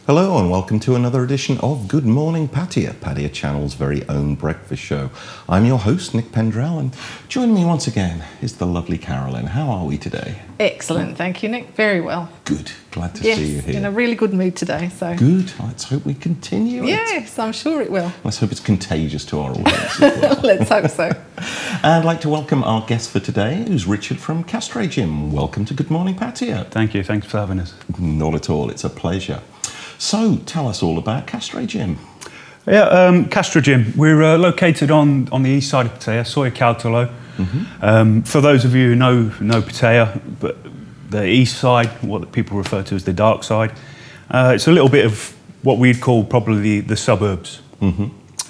Hello and welcome to another edition of Good Morning Pattaya, Pattaya Channel's very own breakfast show. I'm your host, Nick Pendrell, and joining me once again is the lovely Carolyn. How are we today? Excellent, thank you, Nick. Very well. Good. Glad to see you here. In a really good mood today. So good. Let's hope we continue it. Yes, I'm sure it will. Let's hope it's contagious to our audience as well. Let's hope so. And I'd like to welcome our guest for today, who's Richard from Castray Gym. Welcome to Good Morning Pattaya. Thank you. Thanks for having us. Not at all. It's a pleasure. So, tell us all about Castray Gym. Yeah, Castray Gym. We're located on the east side of Pattaya, Soya Kautalo. For those of you who know Pattaya, but the east side, what people refer to as the dark side, it's a little bit of what we'd call probably the suburbs.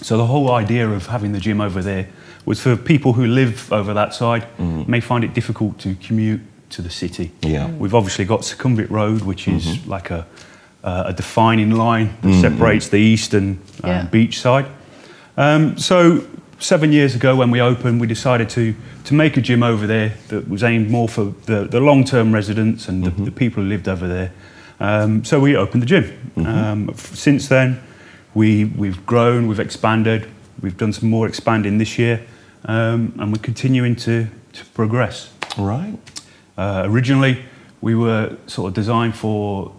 So the whole idea of having the gym over there was for people who live over that side, may find it difficult to commute to the city. Yeah. We've obviously got Sukhumvit Road, which is like a defining line that separates the eastern beach side. So 7 years ago when we opened, we decided to make a gym over there that was aimed more for the long-term residents and the people who lived over there. So we opened the gym. Since then, we've grown, we've expanded, we've done some more expanding this year, and we're continuing to progress. Right. Originally, we were sort of designed for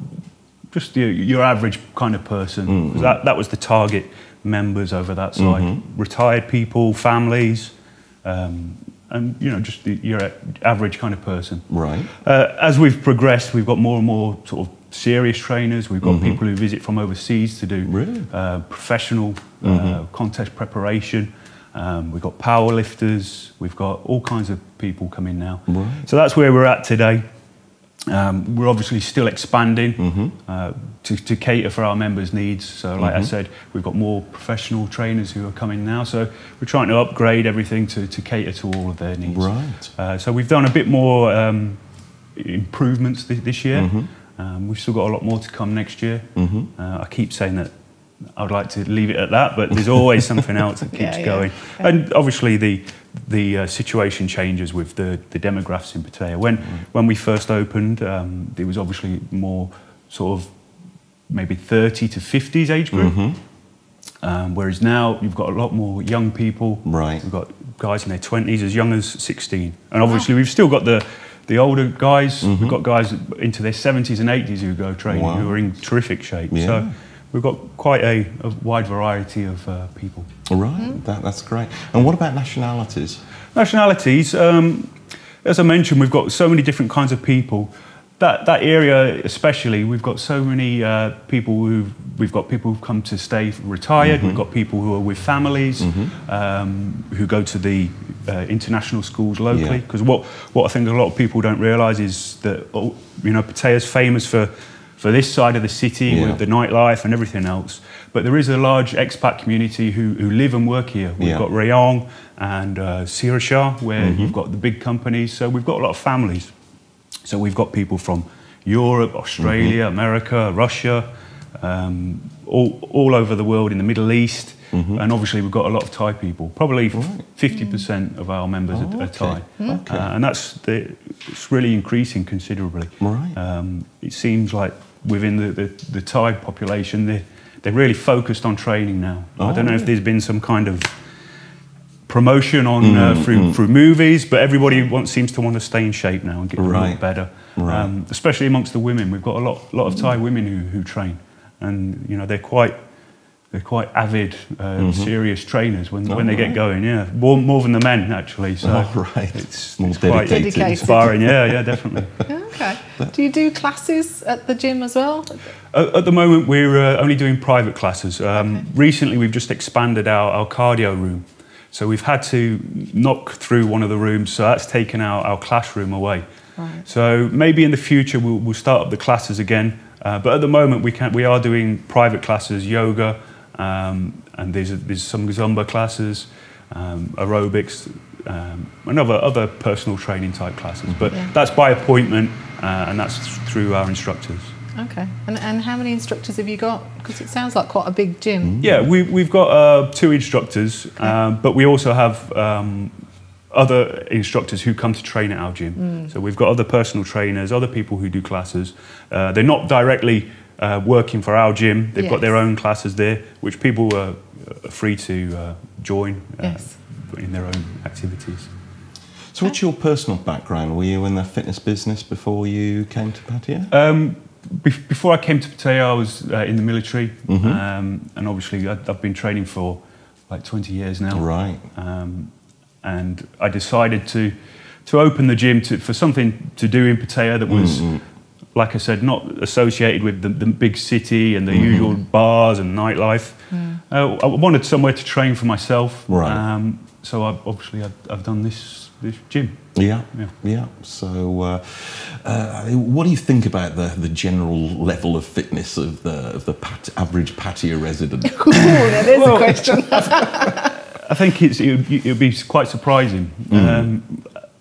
just your average kind of person. That was the target members over that side. Retired people, families, and just your average kind of person. Right. As we've progressed, we've got more and more sort of serious trainers. We've got people who visit from overseas to do professional contest preparation. We've got power lifters. We've got all kinds of people coming now. Right. So that's where we're at today. We're obviously still expanding to cater for our members' needs. So like I said, we've got more professional trainers who are coming now. So we're trying to upgrade everything to cater to all of their needs. Right. So we've done a bit more improvements this year. We've still got a lot more to come next year. I keep saying that I'd like to leave it at that, but there's always something else that keeps going. Yeah. And obviously the situation changes with the demographics in Pattaya. When we first opened, it was obviously more sort of maybe 30 to 50s age group. Whereas now you've got a lot more young people. Right. We've got guys in their 20s as young as 16. And obviously we've still got the older guys. We've got guys into their 70s and 80s who go training, who are in terrific shape. Yeah. So we've got quite a wide variety of people. Right, that's great. And what about nationalities? Nationalities, as I mentioned, we've got so many different kinds of people. That area especially, we've got so many people we've got people who've come to stay retired, we've got people who are with families, who go to the international schools locally. Because what I think a lot of people don't realise is that, Pattaya's famous for this side of the city with the nightlife and everything else. But there is a large expat community who live and work here. We've got Rayong and Sirishah, where you've got the big companies. So we've got a lot of families. So we've got people from Europe, Australia, America, Russia, all over the world, in the Middle East. And obviously we've got a lot of Thai people. Probably 50% of our members are Thai. And it's really increasing considerably. Right. It seems like within the Thai population, they're really focused on training now. I don't know if there's been some kind of promotion on through movies, but everybody seems to want to stay in shape now and get a lot better. Right. Especially amongst the women, we've got a lot of Thai women who train, and they're quite avid, serious trainers when they get going. Yeah, more than the men actually. So it's quite dedicated. Inspiring. Yeah, definitely. Okay. Do you do classes at the gym as well? At the moment, we're only doing private classes. Recently, we've just expanded our cardio room. So we've had to knock through one of the rooms, so that's taken our classroom away. Right. So maybe in the future we'll start up the classes again. But at the moment we are doing private classes, yoga, and there's some Zumba classes, aerobics, and other personal training type classes. But that's by appointment, and that's through our instructors. Okay. And how many instructors have you got? Because it sounds like quite a big gym. Yeah, we've got 2 instructors, but we also have other instructors who come to train at our gym. So we've got other personal trainers, other people who do classes. They're not directly working for our gym. They've got their Yes. own classes there, which people are free to join Yes. in their own activities. So what's your personal background? Were you in the fitness business before you came to Pattaya? Before I came to Pattaya, I was in the military, Mm-hmm. and obviously I've been training for like 20 years now. Right. And I decided to open the gym for something to do in Pattaya that was, like I said, not associated with the big city and the usual bars and nightlife. I wanted somewhere to train for myself. Right. So I've done this gym. Yeah. So, what do you think about the general level of fitness of the average Pattaya resident? Cool, yeah, there's a question. I think it'll be quite surprising.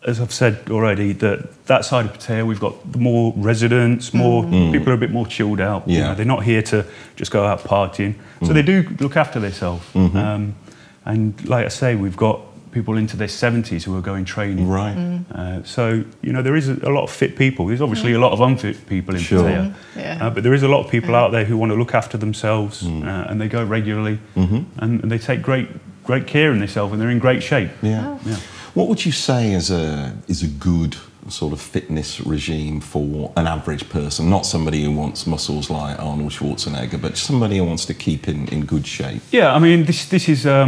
As I've said already, that side of Pattaya, we've got more residents, more people are a bit more chilled out. Yeah. You know, they're not here to just go out partying. So they do look after themselves. And like I say, we've got people into their 70s who are going training. Right. So, you know, there is a lot of fit people. There's obviously a lot of unfit people in Sure. Pattaya. Yeah. But there is a lot of people out there who want to look after themselves and they go regularly and they take great care of themselves and they're in great shape. Yeah. What would you say is a good sort of fitness regime for an average person? Not somebody who wants muscles like Arnold Schwarzenegger, but somebody who wants to keep in good shape. Yeah, I mean, this is a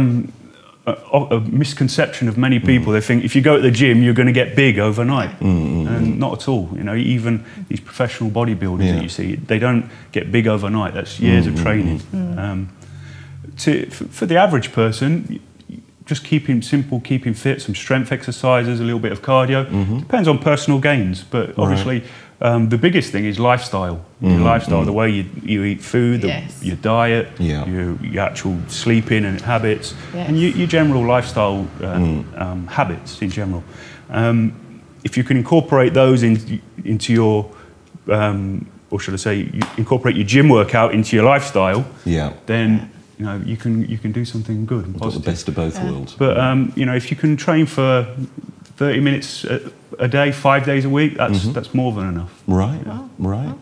misconception of many people. They think if you go to the gym, you're going to get big overnight, and not at all. You know, even these professional bodybuilders that you see, they don't get big overnight. That's years of training. For the average person, just keeping simple, keeping fit, some strength exercises, a little bit of cardio. Depends on personal gains, but obviously the biggest thing is lifestyle. Your lifestyle, the way you eat food, your diet, your actual sleeping and habits, and your general lifestyle habits in general. If you can incorporate those into your, or should I say, you incorporate your gym workout into your lifestyle, then you know you can do something good and positive. Got the best of both worlds. But you know, if you can train for 30 minutes a day, 5 days a week, that's more than enough. Right. Right.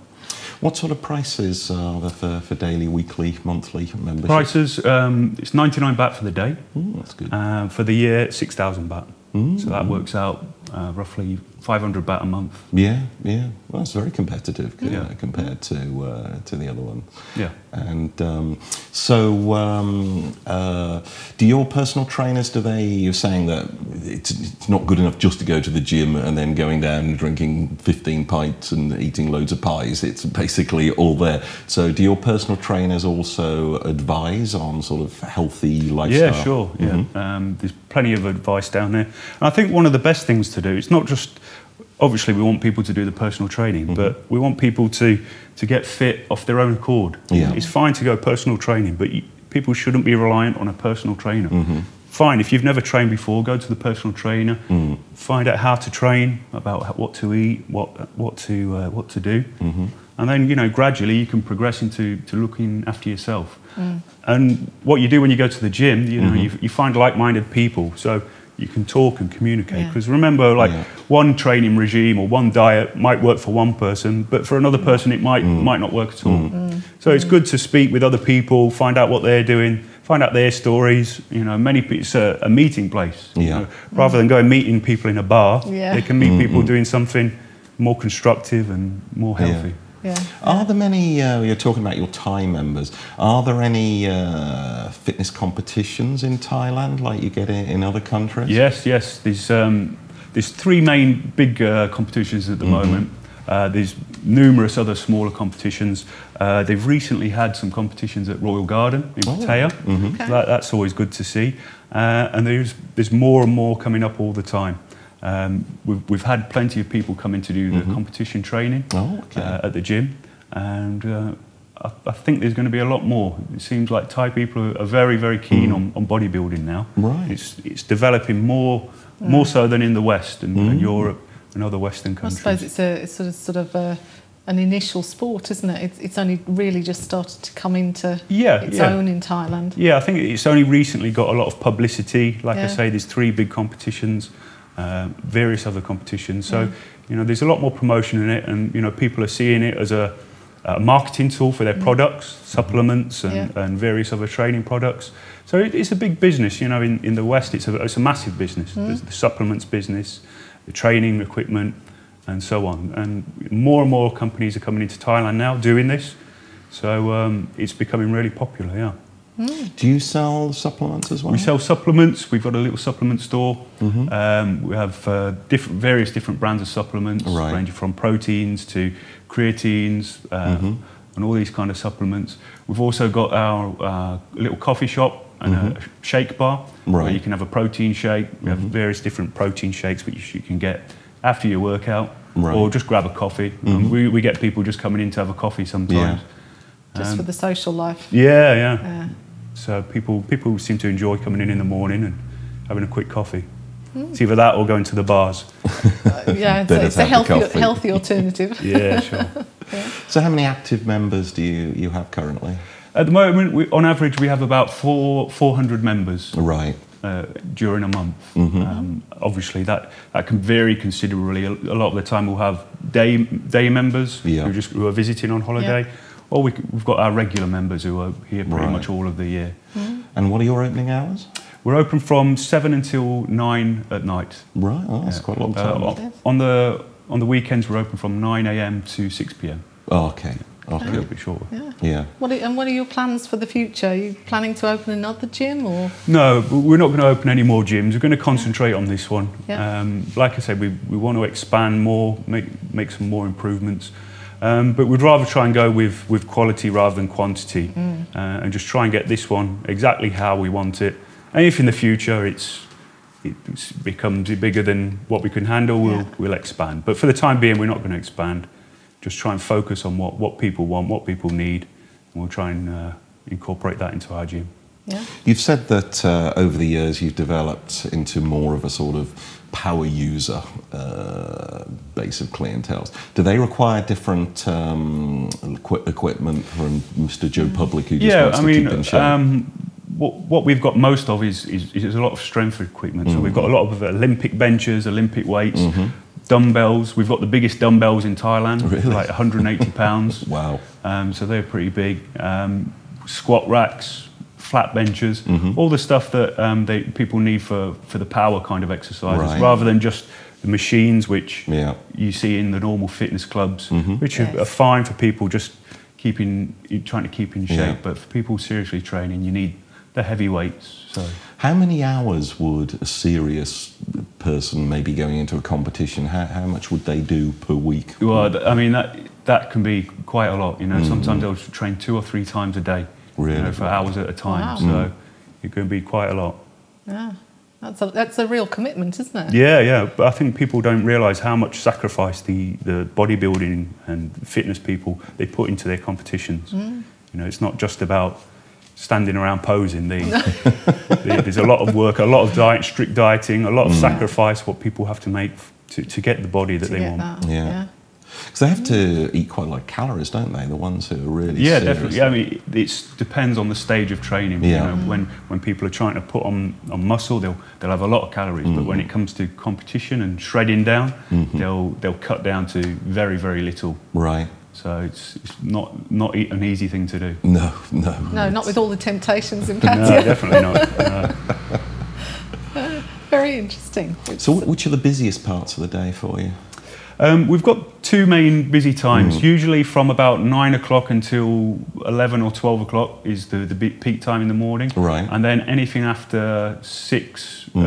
What sort of prices are there for daily, weekly, monthly membership? Prices, it's 99 baht for the day. That's good. For the year, 6,000 baht. So that works out roughly 500 baht a month. Yeah. Well, that's very competitive compared to the other one. Yeah. And do your personal trainers, you're saying that it's not good enough just to go to the gym and then going down and drinking 15 pints and eating loads of pies. It's basically all there. So do your personal trainers also advise on sort of healthy lifestyle? Yeah, sure. There's plenty of advice down there. And I think one of the best things to do, it's not just, obviously we want people to do the personal training, but we want people to get fit off their own accord. Yeah. It's fine to go personal training, but people shouldn't be reliant on a personal trainer. Fine, if you've never trained before, go to the personal trainer, find out how to train, about what to eat, what to do, and then, you know, gradually you can progress into looking after yourself. And what you do when you go to the gym, you know, you find like-minded people, so you can talk and communicate. Because remember, like one training regime or one diet might work for one person, but for another person it might not work at all. So it's good to speak with other people, find out what they're doing, find out their stories. You know, it's a meeting place. You know, rather than going meeting people in a bar, they can meet people doing something more constructive and more healthy. Are there many, you're talking about your Thai members, are there any fitness competitions in Thailand like you get in other countries? Yes. There's three main big competitions at the moment. There's numerous other smaller competitions. They've recently had some competitions at Royal Garden in Pattaya. That's always good to see. And there's more and more coming up all the time. We've had plenty of people come in to do the competition training at the gym, and I think there's going to be a lot more. It seems like Thai people are very, very keen on bodybuilding now. Right. It's developing more so than in the West and Europe and other Western countries. I suppose it's sort of an initial sport, isn't it? It's only really just started to come into its own in Thailand. Yeah, I think it's only recently got a lot of publicity. Like I say, there's 3 big competitions. Various other competitions, so you know there's a lot more promotion in it, and you know people are seeing it as a marketing tool for their products, supplements, and various other training products. So it's a big business, you know. In the West, it's a massive business. There's the supplements business, the training equipment, and so on. And more companies are coming into Thailand now doing this. So it's becoming really popular, yeah. Do you sell supplements as well? We sell supplements. We've got a little supplement store. We have various different brands of supplements, ranging from proteins to creatines and all these kind of supplements. We've also got our little coffee shop and a shake bar where you can have a protein shake. We have various different protein shakes which you can get after your workout or just grab a coffee. We get people just coming in to have a coffee sometimes. Just for the social life. Yeah. So people seem to enjoy coming in the morning and having a quick coffee. It's either that or going to the bars. It's a healthy alternative. Yeah, sure. So how many active members do you have currently? At the moment, on average, we have about 400 members. Right. During a month. Obviously, that can vary considerably. A lot of the time, we'll have day members who are visiting on holiday. Or we've got our regular members who are here pretty much all of the year. And what are your opening hours? We're open from 7 until 9 at night. Right, that's quite a long time. On the weekends, we're open from 9 a.m. to 6 p.m. Oh, okay. A little bit shorter. Yeah. What are your plans for the future? Are you planning to open another gym, or? No, we're not going to open any more gyms. We're going to concentrate on this one. Like I said, we want to expand more, make some more improvements. But we'd rather try and go with quality rather than quantity, and just try and get this one exactly how we want it. And if in the future it becomes bigger than what we can handle, we'll expand. But for the time being, we're not going to expand. Just try and focus on what people want, what people need, and we'll try and incorporate that into our gym. Yeah. You've said that over the years you've developed into more of a sort of power user base of clientele. Do they require different equipment from Mr. Joe Public who just wants to keep in shape? What we've got most of is a lot of strength equipment. So we've got a lot of Olympic benches, Olympic weights, dumbbells. We've got the biggest dumbbells in Thailand, like 180 pounds. Wow. So they're pretty big. Squat racks, flat benches, all the stuff that people need for the power kind of exercises, rather than just the machines which you see in the normal fitness clubs, which are fine for people just trying to keep in shape. But for people seriously training, you need the heavy weights. So, how many hours would a serious person maybe going into a competition? How much would they do per week? Well, I mean that can be quite a lot. You know, sometimes they'll train 2 or 3 times a day. Really? You know, for hours at a time. So it can be quite a lot. Yeah, that's a real commitment, isn't it? Yeah. But I think people don't realise how much sacrifice the bodybuilding and fitness people they put into their competitions. You know, it's not just about standing around posing. There's a lot of work, a lot of strict dieting, a lot of sacrifice what people have to make to get the body that they want. Yeah. Because they have to eat quite a lot of calories, don't they? The ones who are really serious. Definitely. I mean, it depends on the stage of training. You know, when people are trying to put on muscle, they'll have a lot of calories. But when it comes to competition and shredding down, they'll cut down to very, very little. Right. So it's not an easy thing to do. No, not with all the temptations in Pattaya. No, definitely not. No. Very interesting. So which are the busiest parts of the day for you? We've got 2 main busy times. Usually from about 9 o'clock until 11 or 12 o'clock is the peak time in the morning. Right. And then anything after 6 to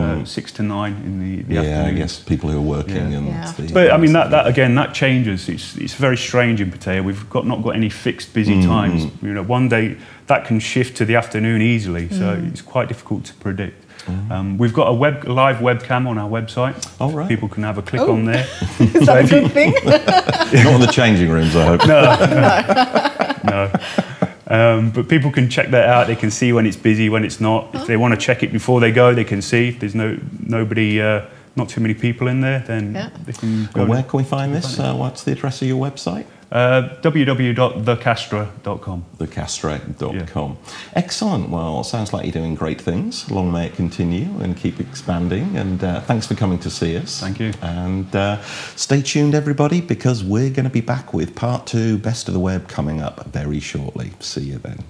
9 in the afternoon. I guess people who are working. But I mean that again that changes. It's very strange in Pattaya. We've not got any fixed busy times. You know, one day that can shift to the afternoon easily. So it's quite difficult to predict. We've got a live webcam on our website. Oh, right. People can have a click on there. Is that a good thing? Not in the changing rooms, I hope. No. But people can check that out. They can see when it's busy, when it's not. If they want to check it before they go, they can see. If there's nobody, not too many people in there, then they can go. Well, where can we find this? What's the address of your website? www.thecastra.com. Thecastra.com. Excellent. Well, sounds like you're doing great things. Long may it continue and keep expanding. And thanks for coming to see us. Thank you. And stay tuned, everybody, because we're going to be back with part 2, Best of the Web, coming up very shortly. See you then.